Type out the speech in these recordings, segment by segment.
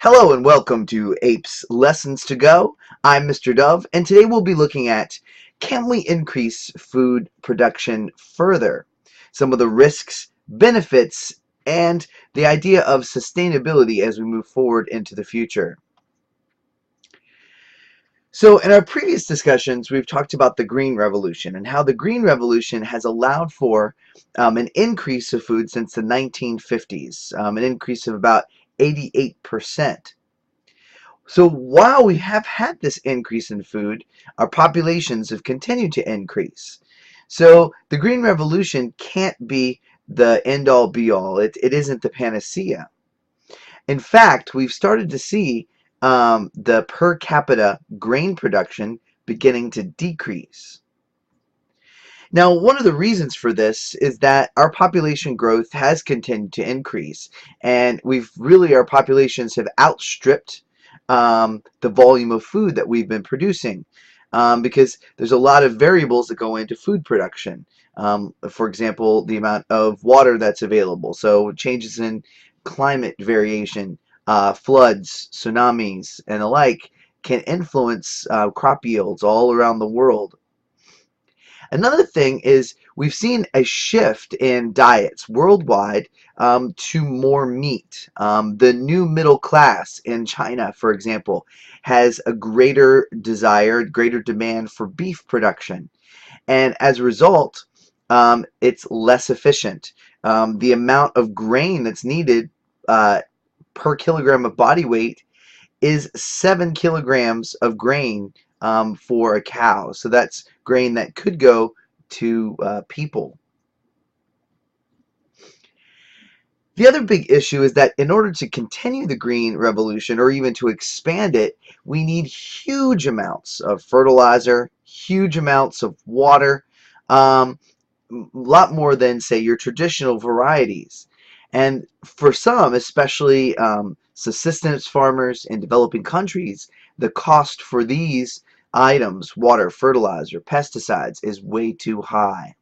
Hello and welcome to APES Lessons to Go. I'm Mr. Dove, and today we'll be looking at, can we increase food production further? Some of the risks, benefits, and the idea of sustainability as we move forward into the future. So in our previous discussions, we've talked about the Green Revolution and how the Green Revolution has allowed for an increase of food since the 1950s, an increase of about 88%. So while we have had this increase in food, our populations have continued to increase. So the Green Revolution can't be the end-all be-all. It isn't the panacea. In fact, we've started to see the per capita grain production beginning to decrease. Now, one of the reasons for this is that our population growth has continued to increase, and our populations have outstripped the volume of food that we've been producing, because there's a lot of variables that go into food production. For example, the amount of water that's available. So changes in climate variation, floods, tsunamis, and the like can influence crop yields all around the world. Another thing is we've seen a shift in diets worldwide to more meat. The new middle class in China, for example, has a greater desire, greater demand for beef production. And as a result, it's less efficient. The amount of grain that's needed per kilogram of body weight is 7 kilograms of grain for a cow. So that's grain that could go to people. The other big issue is that in order to continue the green revolution or even to expand it, we need huge amounts of fertilizer, huge amounts of water, a lot more than, say, your traditional varieties. And for some, especially subsistence farmers in developing countries, the cost for these items, water, fertilizer, pesticides, is way too high.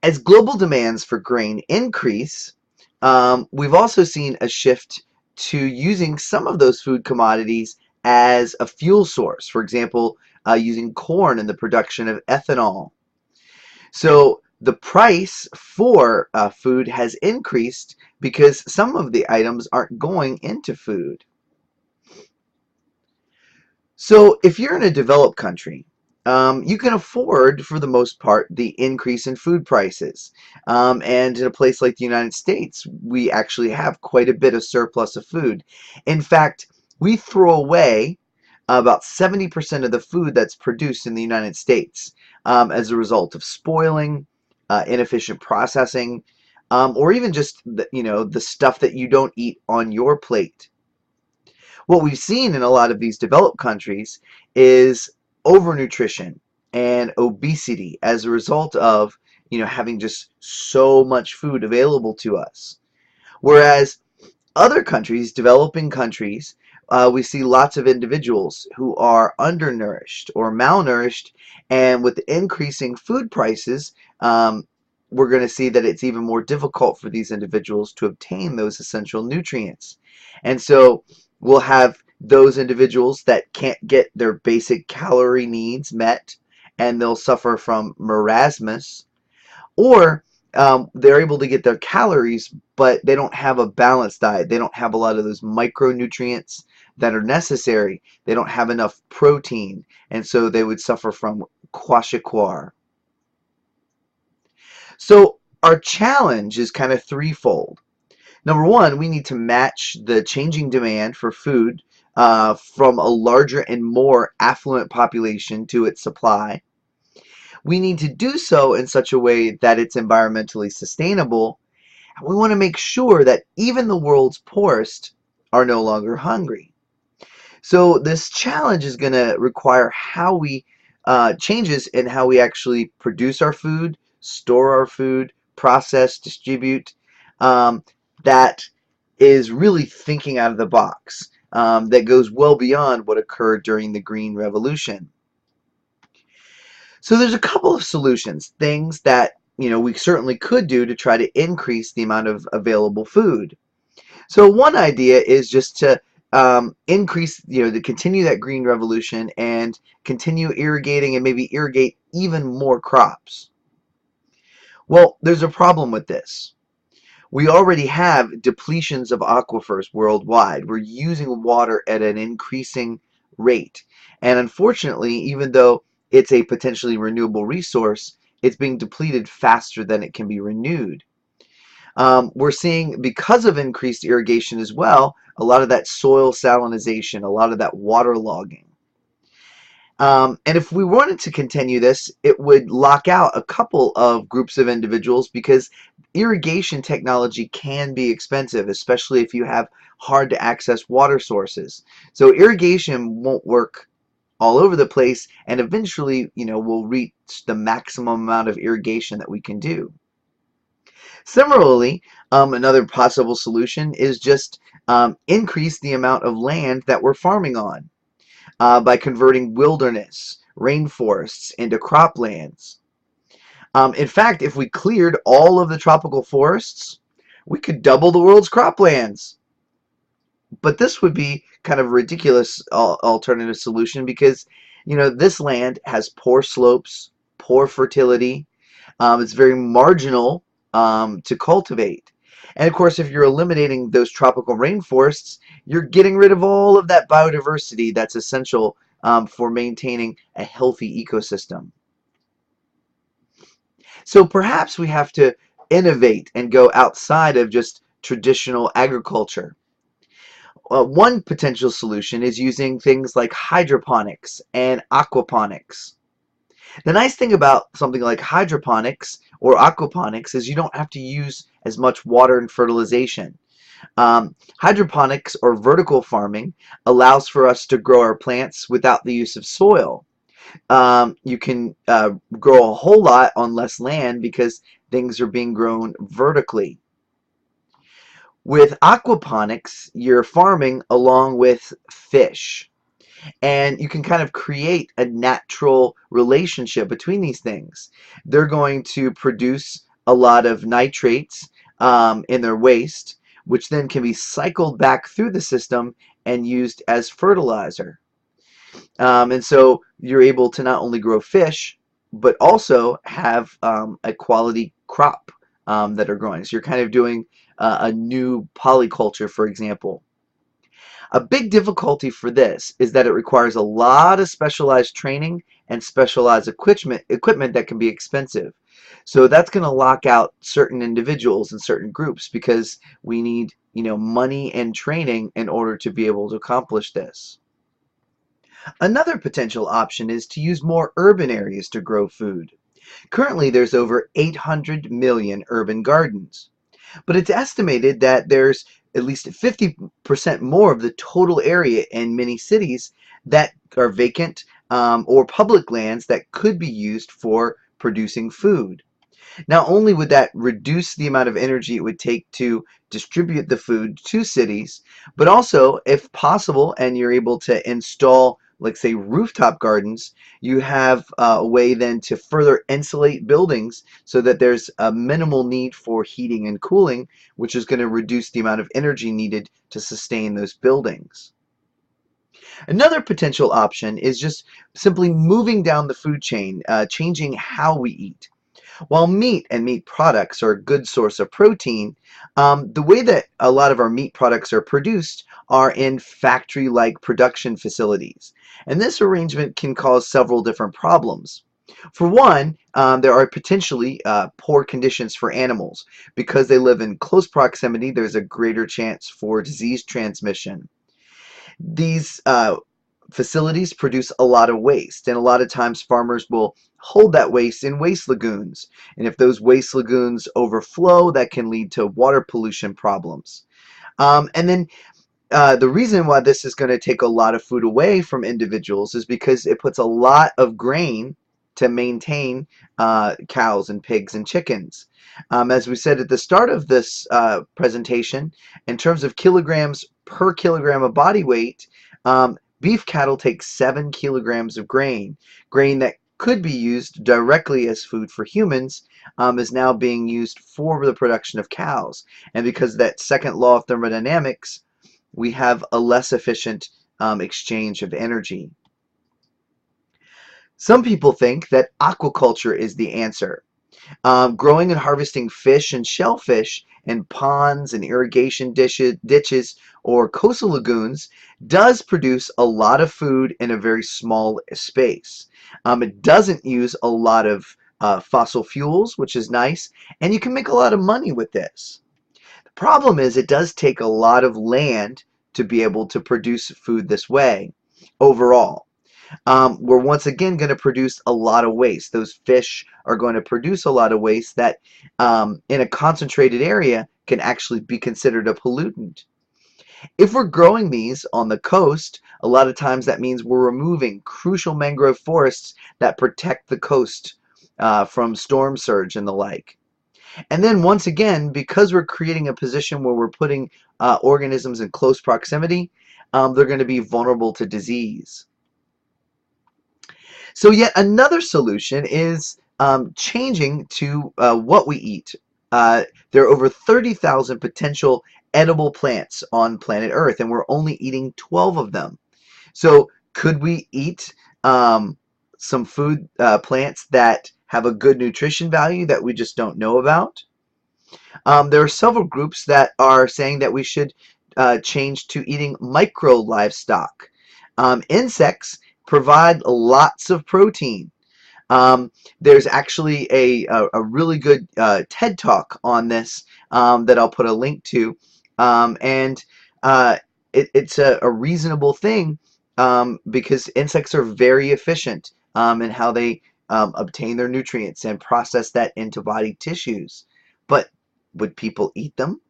As global demands for grain increase, we've also seen a shift to using some of those food commodities as a fuel source. For example, using corn in the production of ethanol. So the price for food has increased because some of the items aren't going into food. So if you're in a developed country, you can afford, for the most part, the increase in food prices. And in a place like the United States, we actually have quite a bit of surplus of food. In fact, we throw away about 70% of the food that's produced in the United States as a result of spoiling, inefficient processing, or even just the stuff that you don't eat on your plate. What we've seen in a lot of these developed countries is overnutrition and obesity as a result of having just so much food available to us. Whereas other countries, developing countries, we see lots of individuals who are undernourished or malnourished, and with increasing food prices, we're going to see that it's even more difficult for these individuals to obtain those essential nutrients. And so we'll have those individuals that can't get their basic calorie needs met, and they'll suffer from marasmus, or they're able to get their calories, but they don't have a balanced diet. They don't have a lot of those micronutrients that are necessary. They don't have enough protein, and so they would suffer from kwashiorkor. So our challenge is kind of threefold. Number one, we need to match the changing demand for food from a larger and more affluent population to its supply. We need to do so in such a way that it's environmentally sustainable. And we want to make sure that even the world's poorest are no longer hungry. So this challenge is going to require how we changes in how we actually produce our food, store our food, process, distribute. That is really thinking out of the box, that goes well beyond what occurred during the Green Revolution. So there's a couple of solutions, things that we certainly could do to try to increase the amount of available food. So one idea is just to increase, to continue that green revolution and continue irrigating and maybe irrigate even more crops. Well, there's a problem with this. We already have depletions of aquifers worldwide. We're using water at an increasing rate. And unfortunately, even though it's a potentially renewable resource, it's being depleted faster than it can be renewed. We're seeing, because of increased irrigation as well, a lot of that soil salinization, a lot of that waterlogging. And if we wanted to continue this, it would lock out a couple of groups of individuals because irrigation technology can be expensive, especially if you have hard to access water sources. So irrigation won't work all over the place, and eventually, we'll reach the maximum amount of irrigation that we can do. Similarly, another possible solution is just increase the amount of land that we're farming on by converting wilderness, rainforests into croplands. In fact, if we cleared all of the tropical forests, we could double the world's croplands. But this would be kind of a ridiculous alternative solution because, this land has poor slopes, poor fertility. It's very marginal to cultivate. And of course, if you're eliminating those tropical rainforests, you're getting rid of all of that biodiversity that's essential for maintaining a healthy ecosystem. So perhaps we have to innovate and go outside of just traditional agriculture. One potential solution is using things like hydroponics and aquaponics. The nice thing about something like hydroponics or aquaponics is you don't have to use as much water and fertilization. Hydroponics or vertical farming allows for us to grow our plants without the use of soil. You can grow a whole lot on less land because things are being grown vertically. With aquaponics, you're farming along with fish. And you can kind of create a natural relationship between these things. They're going to produce a lot of nitrates in their waste, which then can be cycled back through the system and used as fertilizer. And so you're able to not only grow fish, but also have a quality crop that are growing. So you're kind of doing a new polyculture, for example. A big difficulty for this is that it requires a lot of specialized training and specialized equipment that can be expensive. So that's going to lock out certain individuals and certain groups because we need, money and training in order to be able to accomplish this. Another potential option is to use more urban areas to grow food. Currently, there's over 800 million urban gardens. But it's estimated that there's at least 50% more of the total area in many cities that are vacant or public lands that could be used for producing food. Not only would that reduce the amount of energy it would take to distribute the food to cities, but also, if possible, and you're able to install, like say, rooftop gardens, you have a way then to further insulate buildings so that there's a minimal need for heating and cooling, which is going to reduce the amount of energy needed to sustain those buildings. Another potential option is just simply moving down the food chain, changing how we eat. While meat and meat products are a good source of protein, the way that a lot of our meat products are produced are in factory-like production facilities. And this arrangement can cause several different problems. For one, there are potentially poor conditions for animals. Because they live in close proximity, there's a greater chance for disease transmission. These facilities produce a lot of waste, and a lot of times farmers will hold that waste in waste lagoons. And if those waste lagoons overflow, that can lead to water pollution problems. And then the reason why this is going to take a lot of food away from individuals is because it puts a lot of grain to maintain cows and pigs and chickens. As we said at the start of this presentation, in terms of kilograms per kilogram of body weight, beef cattle take 7 kilograms of grain that could be used directly as food for humans is now being used for the production of cows. And because of that second law of thermodynamics, we have a less efficient exchange of energy. Some people think that aquaculture is the answer. Growing and harvesting fish and shellfish in ponds and irrigation ditches or coastal lagoons does produce a lot of food in a very small space. It doesn't use a lot of fossil fuels, which is nice, and you can make a lot of money with this. The problem is it does take a lot of land to be able to produce food this way overall. We're once again going to produce a lot of waste. Those fish are going to produce a lot of waste that in a concentrated area can actually be considered a pollutant. If we're growing these on the coast, a lot of times that means we're removing crucial mangrove forests that protect the coast from storm surge and the like. And then once again, because we're creating a position where we're putting organisms in close proximity, they're going to be vulnerable to disease. So yet another solution is changing to what we eat. There are over 30,000 potential edible plants on planet Earth, and we're only eating 12 of them. So could we eat some food plants that have a good nutrition value that we just don't know about? There are several groups that are saying that we should change to eating micro livestock. Insects provide lots of protein. There's actually a really good TED Talk on this that I'll put a link to. And it's a reasonable thing because insects are very efficient in how they obtain their nutrients and process that into body tissues. But would people eat them?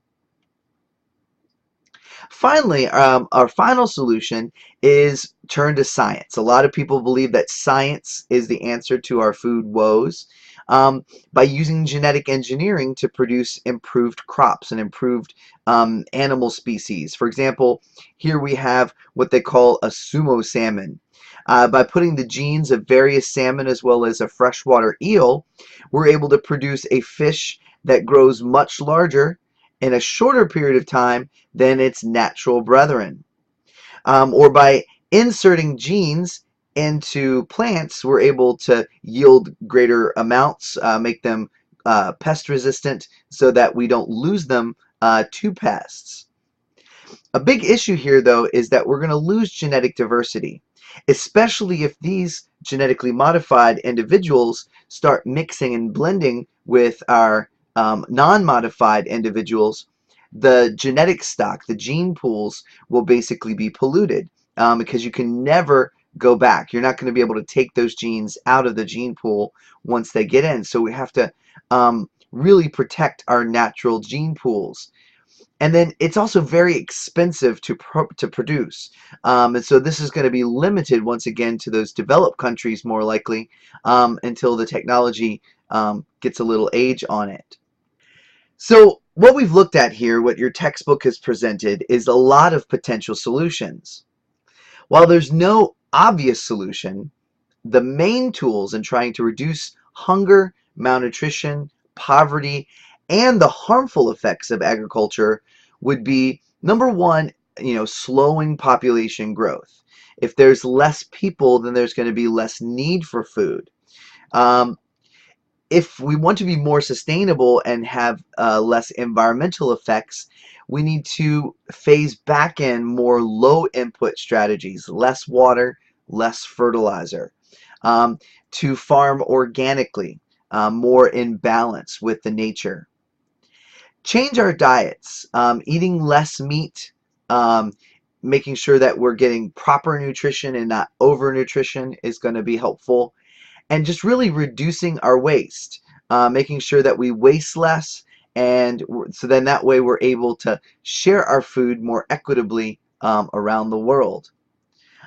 Finally, our final solution is turn to science. A lot of people believe that science is the answer to our food woes by using genetic engineering to produce improved crops and improved animal species. For example, here we have what they call a sumo salmon. By putting the genes of various salmon as well as a freshwater eel, we're able to produce a fish that grows much larger in a shorter period of time than its natural brethren. Or by inserting genes into plants, we're able to yield greater amounts, make them pest resistant so that we don't lose them to pests. A big issue here, though, is that we're going to lose genetic diversity, especially if these genetically modified individuals start mixing and blending with our non-modified individuals. The genetic stock, the gene pools, will basically be polluted because you can never go back. You're not going to be able to take those genes out of the gene pool once they get in. So we have to really protect our natural gene pools. And then it's also very expensive to produce. And so this is going to be limited once again to those developed countries more likely until the technology gets a little age on it. So what we've looked at here, what your textbook has presented, is a lot of potential solutions. While there's no obvious solution, the main tools in trying to reduce hunger, malnutrition, poverty, and the harmful effects of agriculture would be, number one, slowing population growth. If there's less people, then there's going to be less need for food. If we want to be more sustainable and have less environmental effects, we need to phase back in more low input strategies, less water, less fertilizer, to farm organically, more in balance with the nature. Change our diets, eating less meat, making sure that we're getting proper nutrition and not overnutrition is going to be helpful. And just really reducing our waste, making sure that we waste less, and so then that way we're able to share our food more equitably around the world.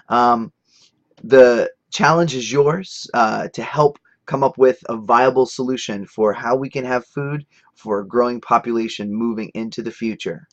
The challenge is yours to help come up with a viable solution for how we can have food for a growing population moving into the future.